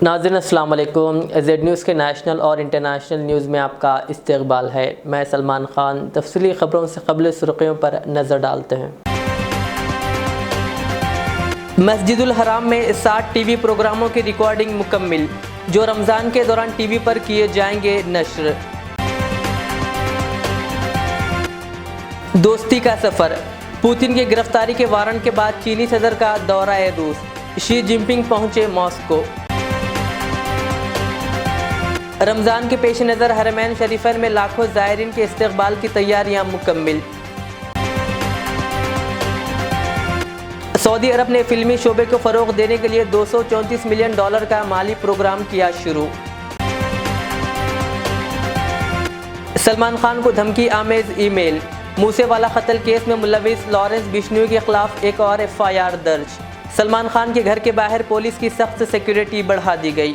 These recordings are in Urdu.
ناظرین السلام علیکم۔ زیڈ نیوز کے نیشنل اور انٹرنیشنل نیوز میں آپ کا استقبال ہے۔ میں سلمان خان۔ تفصیلی خبروں سے قبل سرخیوں پر نظر ڈالتے ہیں۔ مسجد الحرام میں 60 ٹی وی پروگراموں کی ریکارڈنگ مکمل، جو رمضان کے دوران ٹی وی پر کیے جائیں گے نشر۔ دوستی کا سفر، پوتن کی گرفتاری کے وارنٹ کے بعد چینی صدر کا دورہ روس، شی جن پنگ پہنچے ماسکو۔ رمضان کے پیش نظر حرمین شریفین میں لاکھوں زائرین کے استقبال کی تیاریاں مکمل۔ سعودی عرب نے فلمی شعبے کو فروغ دینے کے لیے $234 ملین کا مالی پروگرام کیا شروع۔ سلمان خان کو دھمکی آمیز ای میل، موسے والا قتل کیس میں ملوث لارنس بشنوئی کے خلاف ایک اور FIR درج۔ سلمان خان کے گھر کے باہر پولیس کی سخت سیکیورٹی بڑھا دی گئی۔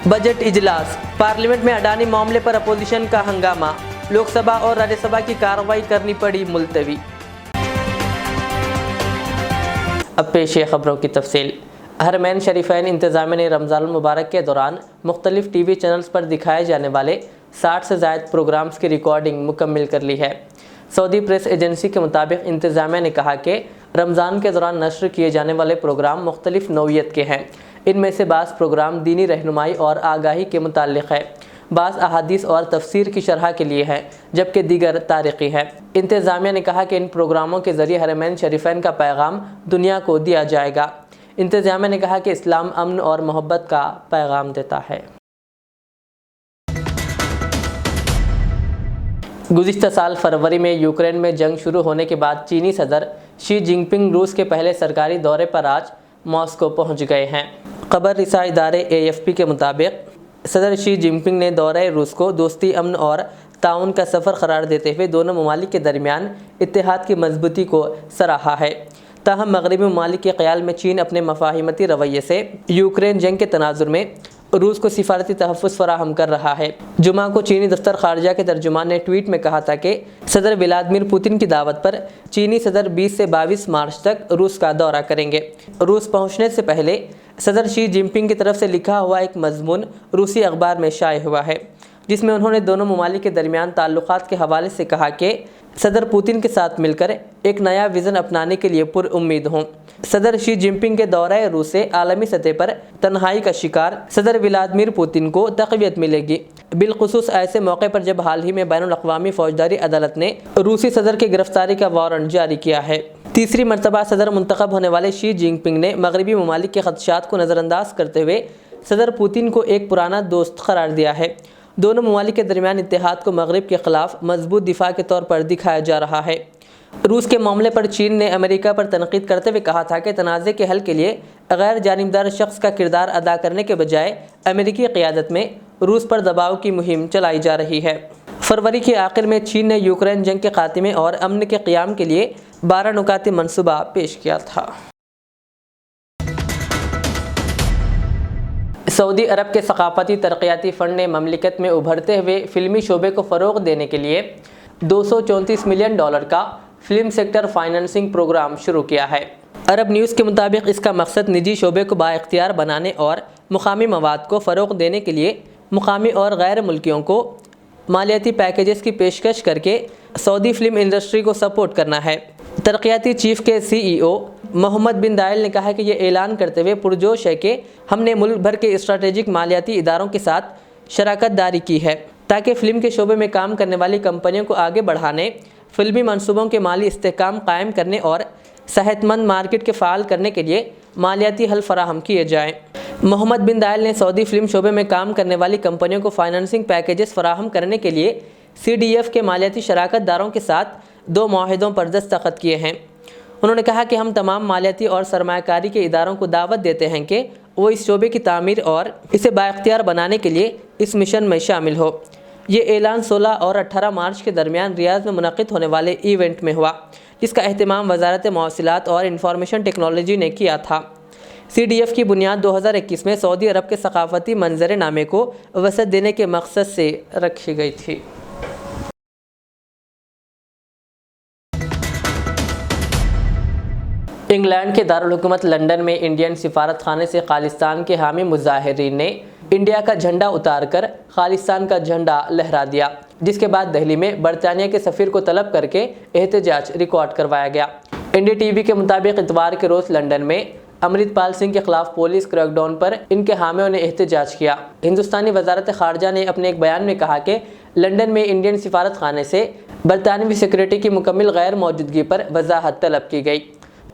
بجٹ اجلاس، پارلیمنٹ میں اڈانی معاملے پر اپوزیشن کا ہنگامہ، لوک سبھا اور راجیہ سبھا کی کارروائی کرنی پڑی ملتوی۔ اب پیش ہے خبروں کی تفصیل۔ حرمین شریفین انتظامیہ نے رمضان المبارک کے دوران مختلف ٹی وی چینلز پر دکھائے جانے والے 60 سے زائد پروگرامز کی ریکارڈنگ مکمل کر لی ہے۔ سعودی پریس ایجنسی کے مطابق انتظامیہ نے کہا کہ رمضان کے دوران نشر کیے جانے والے پروگرام مختلف نوعیت کے ہیں۔ ان میں سے بعض پروگرام دینی رہنمائی اور آگاہی کے متعلق ہے، بعض احادیث اور تفسیر کی شرح کے لیے ہے، جبکہ دیگر تاریخی ہے۔ انتظامیہ نے کہا کہ ان پروگراموں کے ذریعے حرمین شریفین کا پیغام دنیا کو دیا جائے گا۔ انتظامیہ نے کہا کہ اسلام امن اور محبت کا پیغام دیتا ہے۔ گزشتہ سال فروری میں یوکرین میں جنگ شروع ہونے کے بعد چینی صدر شی جن پنگ روس کے پہلے سرکاری دورے پر آج ماسکو پہنچ گئے ہیں۔ خبر رساں ادارے AFP کے مطابق صدر شی جن پنگ نے دورہ روس کو دوستی، امن اور تعاون کا سفر قرار دیتے ہوئے دونوں ممالک کے درمیان اتحاد کی مضبوطی کو سراہا ہے۔ تاہم مغربی ممالک کے خیال میں چین اپنے مفاہمتی رویے سے یوکرین جنگ کے تناظر میں روس کو سفارتی تحفظ فراہم کر رہا ہے۔ جمعہ کو چینی دفتر خارجہ کے ترجمان نے ٹویٹ میں کہا تھا کہ صدر ولادیمیر پوتن کی دعوت پر چینی صدر 20 سے 22 مارچ تک روس کا دورہ کریں گے۔ روس پہنچنے سے پہلے صدر شی جن پنگ کی طرف سے لکھا ہوا ایک مضمون روسی اخبار میں شائع ہوا ہے، جس میں انہوں نے دونوں ممالک کے درمیان تعلقات کے حوالے سے کہا کہ صدر پوتن کے ساتھ مل کر ایک نیا وژن اپنانے کے لیے پر امید ہوں۔ صدر شی جن پنگ کے دورہ روس سے عالمی سطح پر تنہائی کا شکار صدر ولادیمیر پوتن کو تقویت ملے گی، بالخصوص ایسے موقع پر جب حال ہی میں بین الاقوامی فوجداری عدالت نے روسی صدر کی گرفتاری کا وارنٹ جاری کیا ہے۔ تیسری مرتبہ صدر منتخب ہونے والے شی جن پنگ نے مغربی ممالک کے خدشات کو نظر انداز کرتے ہوئے صدر پوتن کو ایک پرانا دوست قرار دیا ہے۔ دونوں ممالک کے درمیان اتحاد کو مغرب کے خلاف مضبوط دفاع کے طور پر دکھایا جا رہا ہے۔ روس کے معاملے پر چین نے امریکہ پر تنقید کرتے ہوئے کہا تھا کہ تنازع کے حل کے لیے غیر جانبدار شخص کا کردار ادا کرنے کے بجائے امریکی قیادت میں روس پر دباؤ کی مہم چلائی جا رہی ہے۔ فروری کے آخر میں چین نے یوکرین جنگ کے خاتمے اور امن کے قیام کے لیے 12 نکاتی منصوبہ پیش کیا تھا۔ سعودی عرب کے ثقافتی ترقیاتی فنڈ نے مملکت میں ابھرتے ہوئے فلمی شعبے کو فروغ دینے کے لیے $234 ملین کا فلم سیکٹر فائنانسنگ پروگرام شروع کیا ہے۔ عرب نیوز کے مطابق اس کا مقصد نجی شعبے کو بااختیار بنانے اور مقامی مواد کو فروغ دینے کے لیے مقامی اور غیر ملکیوں کو مالیاتی پیکیجز کی پیشکش کر کے سعودی فلم انڈسٹری کو سپورٹ کرنا ہے۔ ترقیاتی چیف کے CEO محمد بن دائل نے کہا کہ یہ اعلان کرتے ہوئے پرجوش ہے کہ ہم نے ملک بھر کے اسٹریٹجک مالیاتی اداروں کے ساتھ شراکت داری کی ہے تاکہ فلم کے شعبے میں کام کرنے والی کمپنیوں کو آگے بڑھانے، فلمی منصوبوں کے مالی استحکام قائم کرنے اور صحت مند مارکیٹ کے فعال کرنے کے لیے مالیاتی حل فراہم کیے جائیں۔ محمد بن دائل نے سعودی فلم شعبے میں کام کرنے والی کمپنیوں کو فائنانسنگ پیکیجز فراہم کرنے کے لیے CDF کے مالیاتی شراکت داروں کے ساتھ 2 معاہدوں پر دستخط کیے ہیں۔ انہوں نے کہا کہ ہم تمام مالیاتی اور سرمایہ کاری کے اداروں کو دعوت دیتے ہیں کہ وہ اس شعبے کی تعمیر اور اسے بااختیار بنانے کے لیے اس مشن میں شامل ہو۔ یہ اعلان 16 اور 18 مارچ کے درمیان ریاض میں منعقد ہونے والے ایونٹ میں ہوا، جس کا اہتمام وزارت مواصلات اور انفارمیشن ٹیکنالوجی نے کیا تھا۔ CDF کی بنیاد 2021 میں سعودی عرب کے ثقافتی منظر نامے کو وسعت دینے کے مقصد سے رکھی گئی تھی۔ انگلینڈ کے دارالحکومت لندن میں انڈین سفارت خانے سے خالصتان کے حامی مظاہرین نے انڈیا کا جھنڈا اتار کر خالصتان کا جھنڈا لہرا دیا، جس کے بعد دہلی میں برطانیہ کے سفیر کو طلب کر کے احتجاج ریکارڈ کروایا گیا۔ انڈیا ٹی وی کے مطابق اتوار کے روز لندن میں امرت پال سنگھ کے خلاف پولیس کریک ڈاؤن پر ان کے حامیوں نے احتجاج کیا۔ ہندوستانی وزارت خارجہ نے اپنے ایک بیان میں کہا کہ لندن میں انڈین سفارت خانے سے برطانوی سیکورٹی کی مکمل غیر موجودگی پر وضاحت طلب کی گئی۔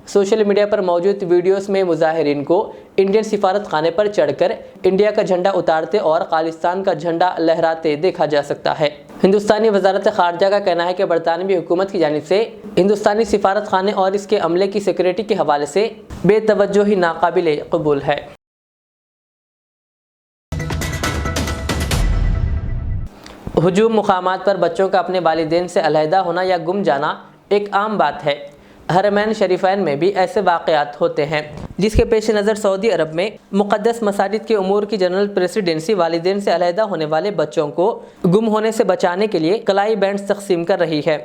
سوشل میڈیا پر موجود ویڈیوز میں مظاہرین کو انڈین سفارت خانے پر چڑھ کر انڈیا کا جھنڈا اتارتے اور خالصتان کا جھنڈا لہراتے دیکھا جا سکتا ہے۔ ہندوستانی وزارت خارجہ کا کہنا ہے کہ برطانوی حکومت کی جانب سے ہندوستانی سفارت خانے اور اس کے عملے کی سیکورٹی کے حوالے سے بے توجہی ناقابل قبول ہے۔ ہجوم مقامات پر بچوں کا اپنے والدین سے علیحدہ ہونا یا گم جانا ایک عام بات ہے۔ حرمین شریفین میں بھی ایسے واقعات ہوتے ہیں، جس کے پیش نظر سعودی عرب میں مقدس مساجد کے امور کی جنرل پریزیڈنسی والدین سے علیحدہ ہونے والے بچوں کو گم ہونے سے بچانے کے لیے کلائی بینڈز تقسیم کر رہی ہے۔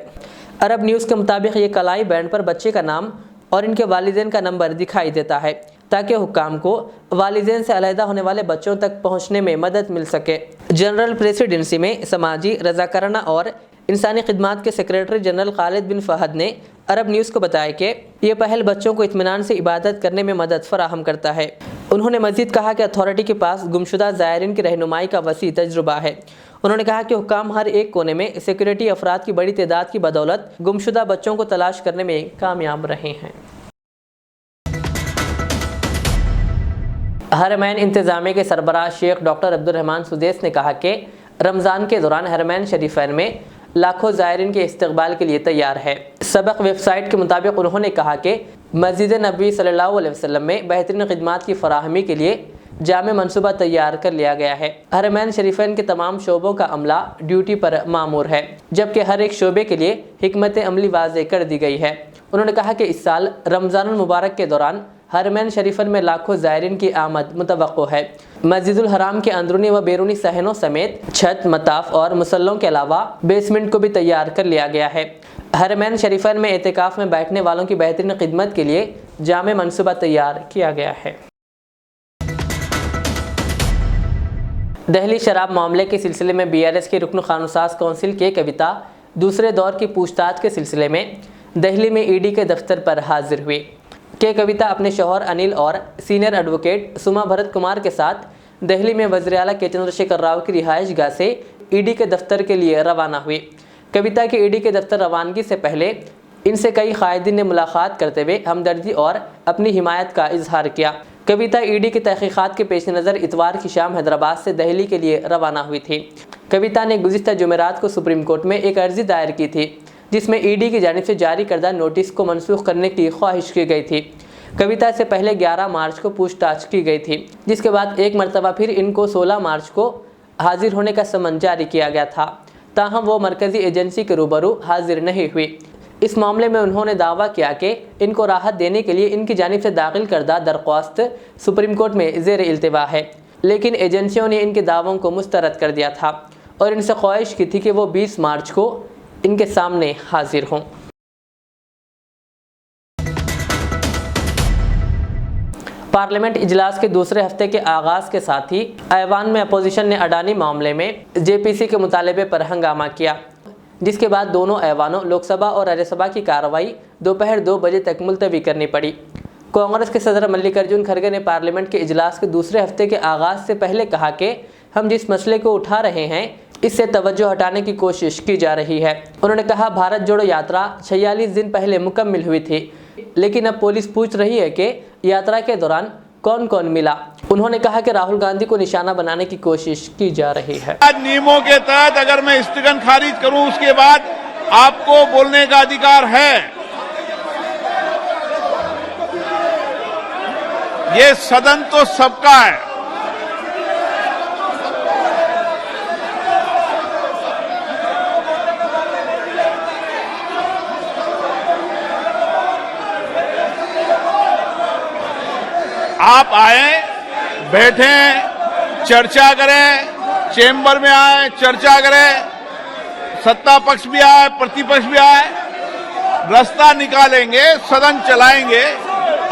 عرب نیوز کے مطابق یہ کلائی بینڈ پر بچے کا نام اور ان کے والدین کا نمبر دکھائی دیتا ہے تاکہ حکام کو والدین سے علیحدہ ہونے والے بچوں تک پہنچنے میں مدد مل سکے۔ جنرل پریزیڈنسی میں سماجی رضاکارانہ اور انسانی خدمات کے سیکریٹری جنرل خالد بن فہد نے عرب نیوز کو بتایا کہ یہ پہل بچوں کو اطمینان سے عبادت کرنے میں مدد فراہم کرتا ہے۔ انہوں نے مزید کہا کہ اتھارٹی کے پاس گمشدہ زائرین کی رہنمائی کا وسیع تجربہ ہے۔ انہوں نے کہا کہ حکام ہر ایک کونے میں سیکورٹی افراد کی بڑی تعداد کی بدولت گمشدہ بچوں کو تلاش کرنے میں کامیاب رہے ہیں۔ حرمین انتظامیہ کے سربراہ شیخ ڈاکٹر عبدالرحمان سدیس نے کہا کہ رمضان کے دوران حرمین شریفین میں لاکھوں زائرین کے استقبال کے لیے تیار ہے۔ سبق ویب سائٹ کے مطابق انہوں نے کہا کہ مسجد نبوی صلی اللہ علیہ وسلم میں بہترین خدمات کی فراہمی کے لیے جامع منصوبہ تیار کر لیا گیا ہے۔ حرمین شریفین کے تمام شعبوں کا عملہ ڈیوٹی پر مامور ہے، جبکہ ہر ایک شعبے کے لیے حکمت عملی واضح کر دی گئی ہے۔ انہوں نے کہا کہ اس سال رمضان المبارک کے دوران حرمین شریفین میں لاکھوں زائرین کی آمد متوقع ہے۔ مسجد الحرام کے اندرونی و بیرونی صحنوں سمیت چھت، مطاف اور مصلوں کے علاوہ بیسمنٹ کو بھی تیار کر لیا گیا ہے۔ حرمین شریفین میں اعتکاف میں بیٹھنے والوں کی بہترین خدمت کے لیے جامع منصوبہ تیار کیا گیا ہے۔ دہلی شراب معاملے کے سلسلے میں BRS کی رکن قانون ساز کونسل کے کویتا دوسرے دور کی پوچھ تاچھ کے سلسلے میں دہلی میں ED کے دفتر پر حاضر ہوئی۔ کویتا اپنے شوہر انل اور سینئر ایڈوکیٹ سما بھرت کمار کے ساتھ دہلی میں وزیر اعلیٰ کے چندر شیکھر راؤ کی رہائش گاہ سے ED کے دفتر کے لیے روانہ ہوئی۔ کویتا کے ED کے دفتر روانگی سے پہلے ان سے کئی قائدین نے ملاقات کرتے ہوئے ہمدردی اور اپنی حمایت کا اظہار کیا۔ کویتا ED کی تحقیقات کے پیش نظر اتوار کی شام حیدرآباد سے دہلی کے لیے روانہ ہوئی تھی۔ کویتا نے گزشتہ جمعرات کو سپریم کورٹ میں ایک عرضی دائر کی تھی، جس میں ED کی جانب سے جاری کردہ نوٹس کو منسوخ کرنے کی خواہش کی گئی تھی۔ کویتا سے پہلے 11 مارچ کو پوچھ تاچھ کی گئی تھی، جس کے بعد ایک مرتبہ پھر ان کو 16 مارچ کو حاضر ہونے کا سمن جاری کیا گیا تھا، تاہم وہ مرکزی ایجنسی کے روبرو حاضر نہیں ہوئی۔ اس معاملے میں انہوں نے دعویٰ کیا کہ ان کو راحت دینے کے لیے ان کی جانب سے داخل کردہ درخواست سپریم کورٹ میں زیر التوا ہے، لیکن ایجنسیوں نے ان کے دعووں کو مسترد کر دیا تھا اور ان سے خواہش کی تھی کہ وہ 20 مارچ کو ان کے سامنے حاضر ہوں۔ پارلیمنٹ اجلاس کے دوسرے ہفتے کے آغاز کے ساتھ ہی ایوان میں اپوزیشن نے اڈانی معاملے میں JPC کے مطالبے پر ہنگامہ کیا، جس کے بعد دونوں ایوانوں لوک سبھا اور راجیہ سبھا کی کارروائی دوپہر 2 بجے تک ملتوی کرنی پڑی۔ کانگریس کے صدر ملکارجن کھڑگے نے پارلیمنٹ کے اجلاس کے دوسرے ہفتے کے آغاز سے پہلے کہا کہ ہم جس مسئلے کو اٹھا رہے ہیں اس سے توجہ ہٹانے کی کوشش کی جا رہی ہے۔ انہوں نے کہا بھارت جوڑو یاترا 46 دن پہلے مکمل ہوئی تھی، لیکن اب پولیس پوچھ رہی ہے کہ یاترا کے دوران کون کون ملا۔ انہوں نے کہا کہ راہل گاندھی کو نشانہ بنانے کی کوشش کی جا رہی ہے۔ نیموں کے تحت اگر میں استغن خارج کروں اس کے بعد آپ کو بولنے کا ادھیکار ہے۔ یہ صدن تو سب کا ہے۔ آپ آئیں، بیٹھیں، چرچا کریں، چیمبر میں آئیں، چرچا کریں، ستا پکش بھی آئے، پرتی پکش بھی آئے، رستہ نکالیں گے، سدن چلائیں گے۔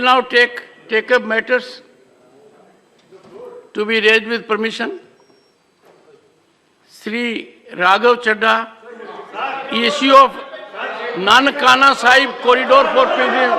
Now take up matters to be raised with permission. Sri Raghav Chadha, issue of Nankana Sahib corridor for pilgrims.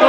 to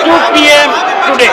2 p.m. today.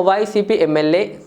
YCP MLA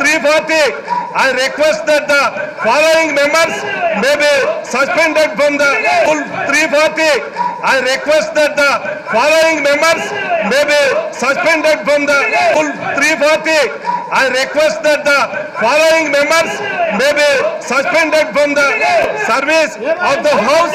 340, I request that the following members may be suspended from the Rule 340. I request that the following members may be suspended from the Rule 340. I request that the following members may be suspended from the service of the House.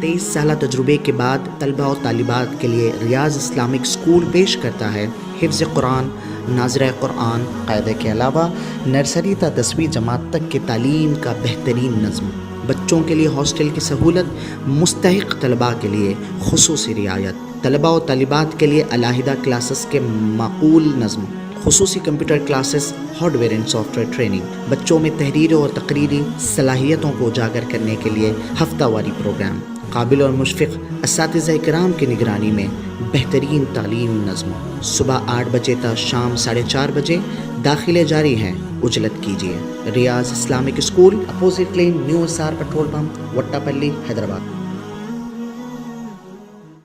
23 سالہ تجربے کے بعد طلبہ و طالبات کے لیے ریاض اسلامک اسکول پیش کرتا ہے حفظ قرآن، ناظرہ قرآن، قاعدہ کے علاوہ نرسری تا 10ویں جماعت تک کی تعلیم کا بہترین نظم، بچوں کے لیے ہاسٹل کی سہولت، مستحق طلباء کے لیے خصوصی رعایت، طلباء و طالبات کے لیے علیحدہ کلاسز کے معقول نظم، خصوصی computer classes, hard where and soft where training, بچوں میں تحریری اور تقریری صلاحیتوں کو اجاگر کرنے کے لیے ہفتہ واری پروگرام، قابل اور مشفق اساتذہ کرام کی نگرانی میں بہترین تعلیم نظم، صبح 8 بجے تا شام 4:30 بجے، داخلے جاری ہیں، اجلت کیجیے۔ Riyaz Islamic school, opposite lane, new SR petrol pump, Vattepally, Hyderabad.